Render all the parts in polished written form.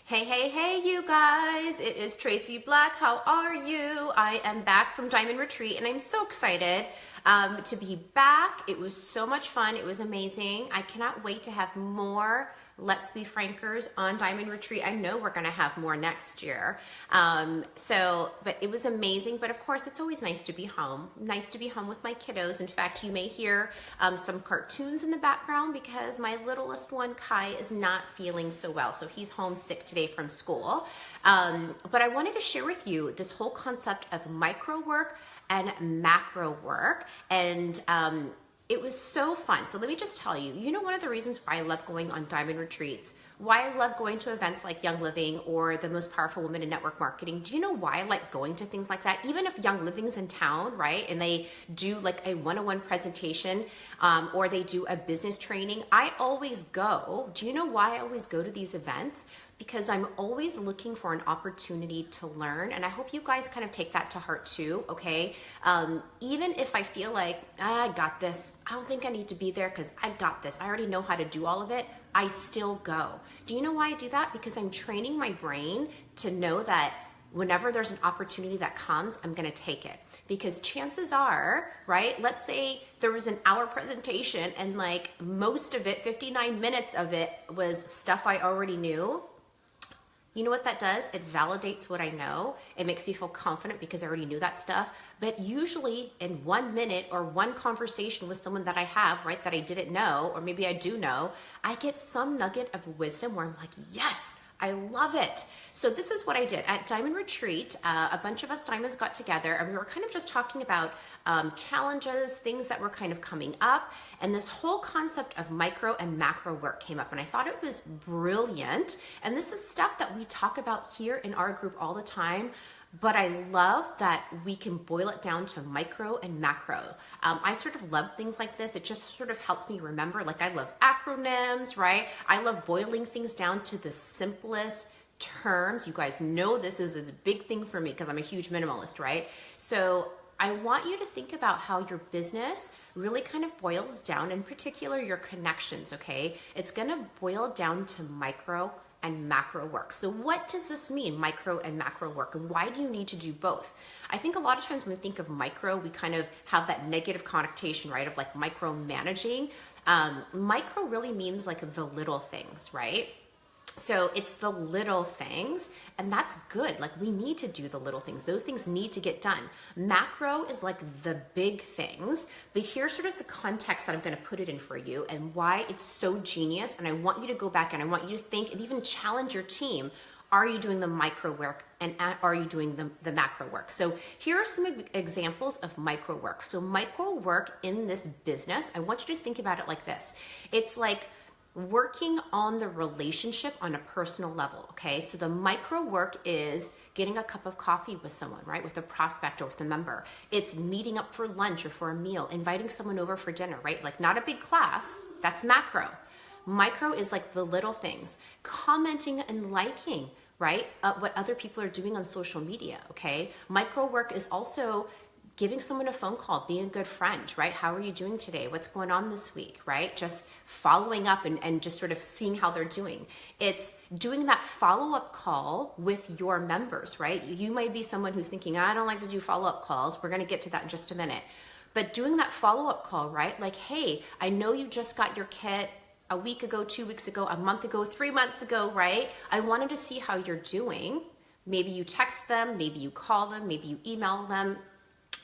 Hey, hey, hey, you guys. It is Tracy Black. How are you? I am back from Diamond Retreat and I'm so excited to be back. It was so much fun. It was amazing. I cannot wait to have more Let's Be Frankers on Diamond Retreat. I know we're going to have more next year. But it was amazing. But of course, it's always nice to be home. Nice to be home with my kiddos. In fact, you may hear some cartoons in the background because my littlest one, Kai, is not feeling so well. So he's homesick today from school. But I wanted to share with you this whole concept of micro work and macro work. And it was so fun. So let me just tell you, one of the reasons why I love going on Diamond Retreats, why I love going to events like Young Living or the Most Powerful Women in Network Marketing. Do you know why I like going to things like that? Even if Young Living's in town, right? And they do like a one-on-one presentation or they do a business training, I always go. Do you know why I always go to these events? Because I'm always looking for an opportunity to learn. And I hope you guys kind of take that to heart too, okay? Even if I feel like, I got this, I don't think I need to be there because I got this. I already know how to do all of it. I still go. Do you know why I do that? Because I'm training my brain to know that whenever there's an opportunity that comes, I'm gonna take it. Because chances are, right, let's say there was an hour presentation and like most of it, 59 minutes of it was stuff I already knew. You know what that does? It validates what I know. It makes me feel confident because I already knew that stuff. But usually in 1 minute or one conversation with someone that I have, right, that I didn't know, or maybe I do know, I get some nugget of wisdom where I'm like, yes, I love it. So this is what I did at Diamond Retreat. A bunch of us diamonds got together and we were kind of just talking about challenges, things that were kind of coming up. And this whole concept of micro and macro work came up and I thought it was brilliant. And this is stuff that we talk about here in our group all the time. But I love that we can boil it down to micro and macro. I sort of love things like this. It just sort of helps me remember, like I love acronyms, right? I love boiling things down to the simplest terms. You guys know this is a big thing for me because I'm a huge minimalist, right? So I want you to think about how your business really kind of boils down, in particular your connections, okay? It's gonna boil down to micro and macro work. So what does this mean, micro and macro work? And why do you need to do both? I think a lot of times when we think of micro, we kind of have that negative connotation, right? Of like micromanaging. Micro really means like the little things, right? So it's the little things, and that's good. Like we need to do the little things. Those things need to get done. Macro is like the big things, but here's sort of the context that I'm going to put it in for you and why it's so genius. And I want you to go back and I want you to think and even challenge your team. Are you doing the micro work and are you doing the macro work? So here are some examples of micro work. So micro work in this business, I want you to think about it like this. It's like working on the relationship on a personal level, okay? So the micro work is getting a cup of coffee with someone, right? With a prospect or with a member. It's meeting up for lunch or for a meal, inviting someone over for dinner, right? Like not a big class, that's macro. Micro is like the little things, commenting and liking, right? What other people are doing on social media, okay? Micro work is also giving someone a phone call, being a good friend, right? How are you doing today? What's going on this week, right? Just following up and just sort of seeing how they're doing. It's doing that follow-up call with your members, right? You might be someone who's thinking, I don't like to do follow-up calls. We're gonna get to that in just a minute. But doing that follow-up call, right? Like, hey, I know you just got your kit a week ago, 2 weeks ago, a month ago, 3 months ago, right? I wanted to see how you're doing. Maybe you text them, maybe you call them, maybe you email them.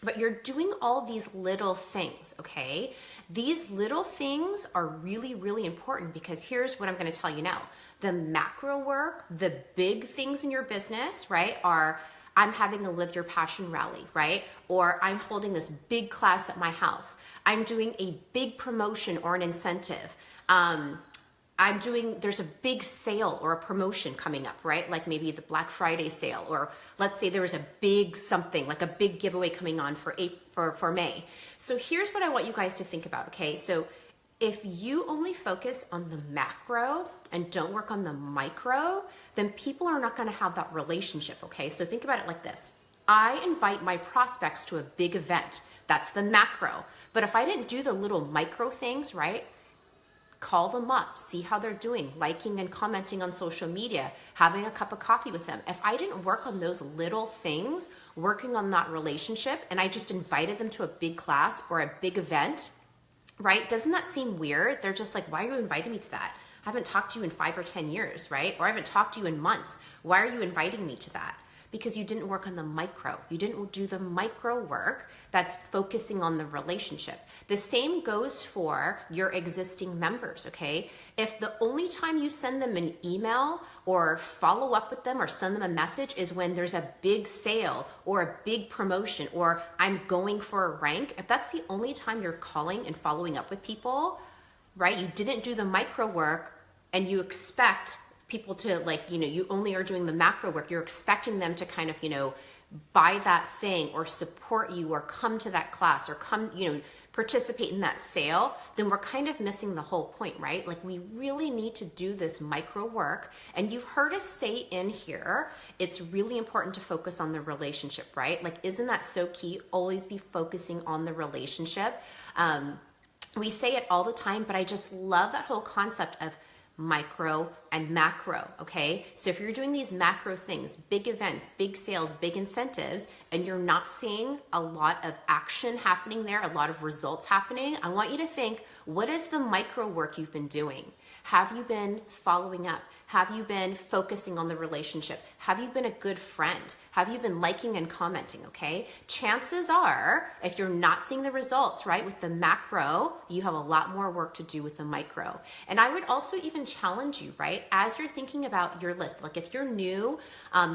But you're doing all these little things, okay? These little things are really, really important because here's what I'm gonna tell you now. The macro work, the big things in your business, right, are I'm having a Live Your Passion rally, right? Or I'm holding this big class at my house. I'm doing a big promotion or an incentive. There's a big sale or a promotion coming up, right? Like maybe the Black Friday sale, or let's say there was a big something, like a big giveaway coming on for May. So here's what I want you guys to think about, okay? So if you only focus on the macro and don't work on the micro, then people are not gonna have that relationship, okay? So think about it like this. I invite my prospects to a big event. That's the macro. But if I didn't do the little micro things, right? Call them up, see how they're doing, liking and commenting on social media, having a cup of coffee with them. If I didn't work on those little things, working on that relationship, and I just invited them to a big class or a big event, right? Doesn't that seem weird? They're just like, why are you inviting me to that? I haven't talked to you in 5 or 10 years, right? Or I haven't talked to you in months. Why are you inviting me to that? Because you didn't work on the micro. You didn't do the micro work that's focusing on the relationship. The same goes for your existing members, okay? If the only time you send them an email or follow up with them or send them a message is when there's a big sale or a big promotion or I'm going for a rank, if that's the only time you're calling and following up with people, right? You didn't do the micro work and you expect people to like, you only are doing the macro work. You're expecting them to kind of, buy that thing or support you or come to that class or come, participate in that sale, then we're kind of missing the whole point, right? Like we really need to do this micro work. And you've heard us say in here, it's really important to focus on the relationship, right? Like, isn't that so key? Always be focusing on the relationship. We say it all the time, but I just love that whole concept of micro and macro, okay? So if you're doing these macro things, big events, big sales, big incentives, and you're not seeing a lot of action happening there, a lot of results happening, I want you to think, what is the micro work you've been doing? Have you been following up? Have you been focusing on the relationship? Have you been a good friend? Have you been liking and commenting, okay? Chances are, if you're not seeing the results, right, with the macro, you have a lot more work to do with the micro. And I would also even challenge you, right, as you're thinking about your list, like if you're new,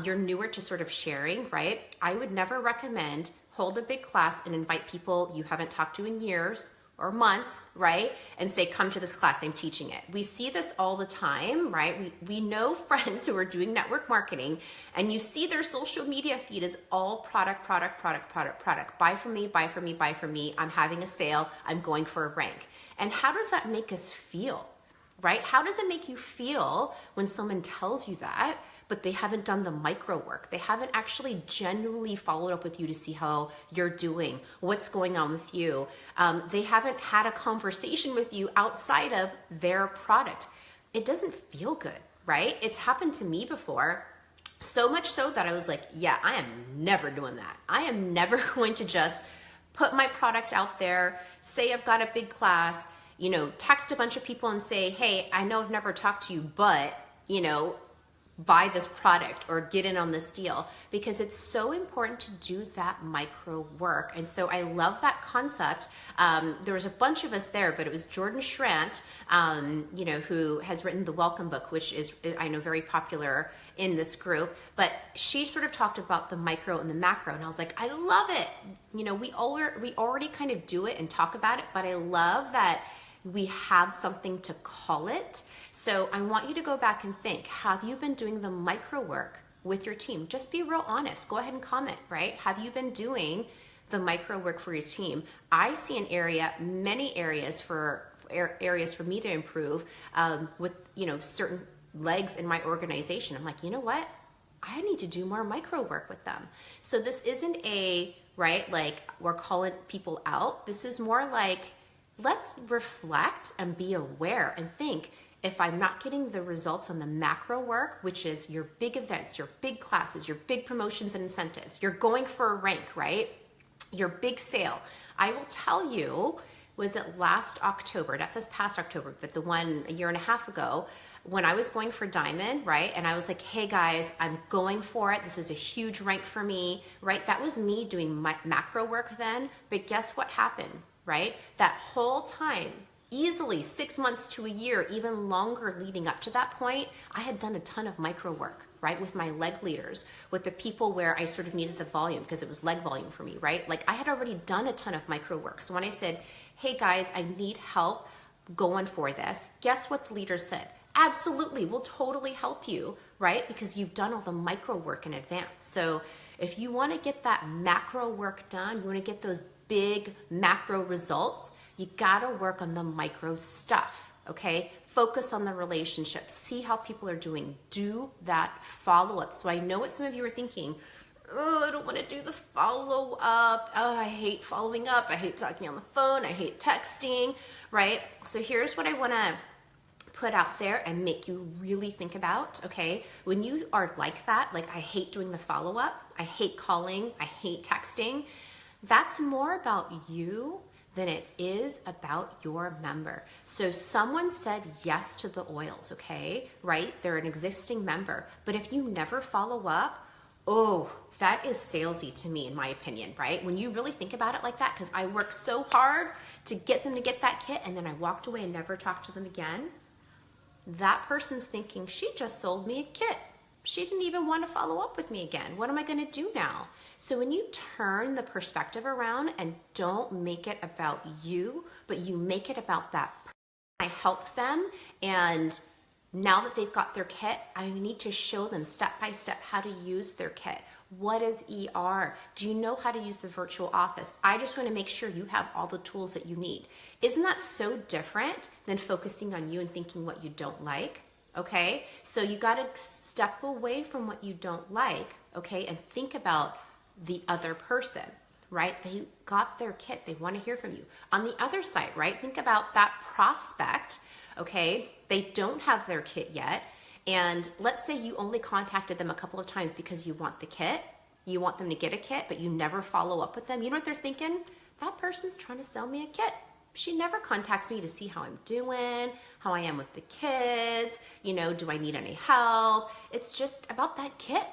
you're newer to sort of sharing, right, I would never recommend hold a big class and invite people you haven't talked to in years or months, right? And say, come to this class, I'm teaching it. We see this all the time, right? We know friends who are doing network marketing and you see their social media feed is all product, product, product, product, product. Buy from me, buy from me, buy from me. I'm having a sale, I'm going for a rank. And how does that make us feel, right? How does it make you feel when someone tells you that, but they haven't done the micro work? They haven't actually genuinely followed up with you to see how you're doing, what's going on with you. They haven't had a conversation with you outside of their product. It doesn't feel good, right? It's happened to me before, so much so that I was like, yeah, I am never doing that. I am never going to just put my product out there, say I've got a big class, text a bunch of people and say, hey, I know I've never talked to you, but, buy this product or get in on this deal, because it's so important to do that micro work. And so I love that concept. There was a bunch of us there, but it was Jordan Schrant, who has written the Welcome Book, which is, I know, very popular in this group, but she sort of talked about the micro and the macro. And I was like, I love it. We already kind of do it and talk about it, but I love that we have something to call it. So I want you to go back and think, have you been doing the micro work with your team? Just be real honest. Go ahead and comment, right? Have you been doing the micro work for your team? I see many areas for me to improve with, certain legs in my organization. I'm like, you know what? I need to do more micro work with them. So this isn't like we're calling people out. This is more like, let's reflect and be aware and think, if I'm not getting the results on the macro work, which is your big events, your big classes, your big promotions and incentives, you're going for a rank, right? Your big sale. I will tell you, was it last October, not this past October, but the one a year and a half ago, when I was going for Diamond, right? And I was like, hey guys, I'm going for it. This is a huge rank for me, right? That was me doing my macro work then. But guess what happened, right? That whole time, easily 6 months to a year, even longer leading up to that point, I had done a ton of micro work, right? With my leg leaders, with the people where I sort of needed the volume because it was leg volume for me, right? Like I had already done a ton of micro work. So when I said, hey guys, I need help going for this, guess what the leaders said? Absolutely, we'll totally help you, right? Because you've done all the micro work in advance. So if you want to get that macro work done, you want to get those big macro results, you gotta work on the micro stuff, okay? Focus on the relationship. See how people are doing. Do that follow-up. So I know what some of you are thinking, oh, I don't wanna do the follow-up. Oh, I hate following up. I hate talking on the phone. I hate texting, right? So here's what I wanna put out there and make you really think about, okay? When you are like that, like I hate doing the follow-up, I hate calling, I hate texting, that's more about you than it is about your member. So someone said yes to the oils, okay, right? They're an existing member, but if you never follow up, oh, that is salesy to me, in my opinion, right? When you really think about it like that, because I worked so hard to get them to get that kit and then I walked away and never talked to them again, that person's thinking, she just sold me a kit. She didn't even want to follow up with me again. What am I going to do now? So when you turn the perspective around and don't make it about you, but you make it about that person, I help them, and now that they've got their kit, I need to show them step by step how to use their kit. What is ER? Do you know how to use the virtual office? I just want to make sure you have all the tools that you need. Isn't that so different than focusing on you and thinking what you don't like? Okay, so you got to step away from what you don't like, okay, and think about the other person, right? They got their kit. They want to hear from you. On the other side, right? Think about that prospect, okay? They don't have their kit yet. And let's say you only contacted them a couple of times because you want the kit. You want them to get a kit, but you never follow up with them. You know what they're thinking? That person's trying to sell me a kit. She never contacts me to see how I'm doing, how I am with the kids, you know, do I need any help? It's just about that kit.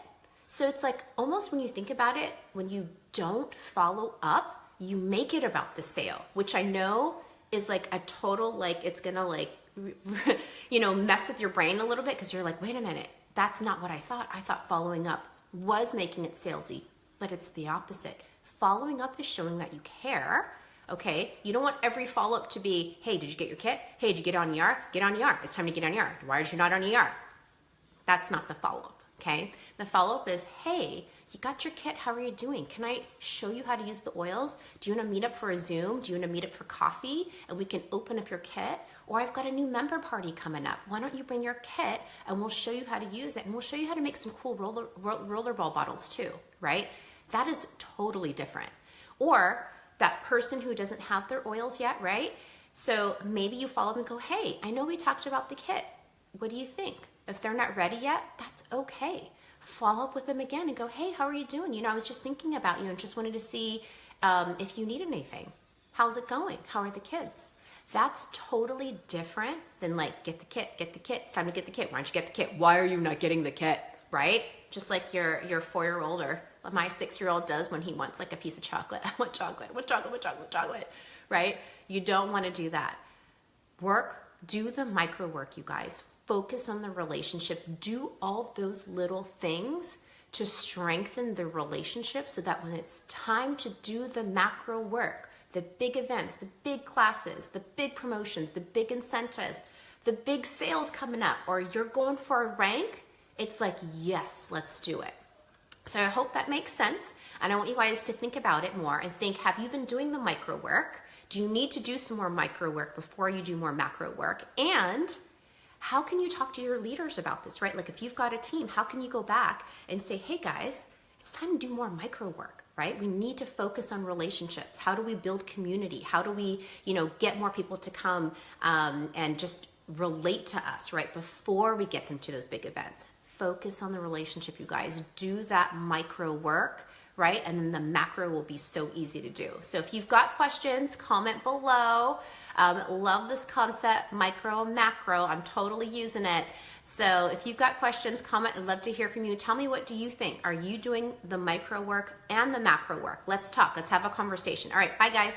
So it's like almost when you think about it, when you don't follow up, you make it about the sale, which I know is like a total, like it's gonna like, you know, mess with your brain a little bit because you're like, wait a minute, that's not what I thought. I thought following up was making it salesy, but it's the opposite. Following up is showing that you care. Okay, you don't want every follow-up to be, hey, did you get your kit? Hey, did you get on ER? Get on ER. It's time to get on ER. Why are you not on ER? That's not the follow-up, okay? The follow-up is, hey, you got your kit. How are you doing? Can I show you how to use the oils? Do you want to meet up for a Zoom? Do you want to meet up for coffee? And we can open up your kit? Or I've got a new member party coming up. Why don't you bring your kit and we'll show you how to use it. And we'll show you how to make some cool rollerball bottles too, right? That is totally different. Or that person who doesn't have their oils yet, right? So maybe you follow up and go, hey, I know we talked about the kit. What do you think? If they're not ready yet, that's okay. Follow up with them again and go, hey, how are you doing? You know, I was just thinking about you and just wanted to see if you need anything. How's it going? How are the kids? That's totally different than like, get the kit. It's time to get the kit. Why don't you get the kit? Why are you not getting the kit, right? Just like your 4-year-old or my 6-year-old does when he wants like a piece of chocolate. I want chocolate, right? You don't want to do that. Do the micro work, you guys. Focus on the relationship. Do all those little things to strengthen the relationship so that when it's time to do the macro work, the big events, the big classes, the big promotions, the big incentives, the big sales coming up, or you're going for a rank, it's like, yes, let's do it. So I hope that makes sense. And I want you guys to think about it more and think, have you been doing the micro work? Do you need to do some more micro work before you do more macro work? And how can you talk to your leaders about this, right? Like if you've got a team, how can you go back and say, hey guys, it's time to do more micro work, right? We need to focus on relationships. How do we build community? How do we, get more people to come and just relate to us, right? Before we get them to those big events. Focus on the relationship, you guys. Do that micro work, right? And then the macro will be so easy to do. So if you've got questions, comment below. Love this concept, micro, macro. I'm totally using it. So if you've got questions, comment. I'd love to hear from you. Tell me, what do you think? Are you doing the micro work and the macro work? Let's talk. Let's have a conversation. All right. Bye, guys.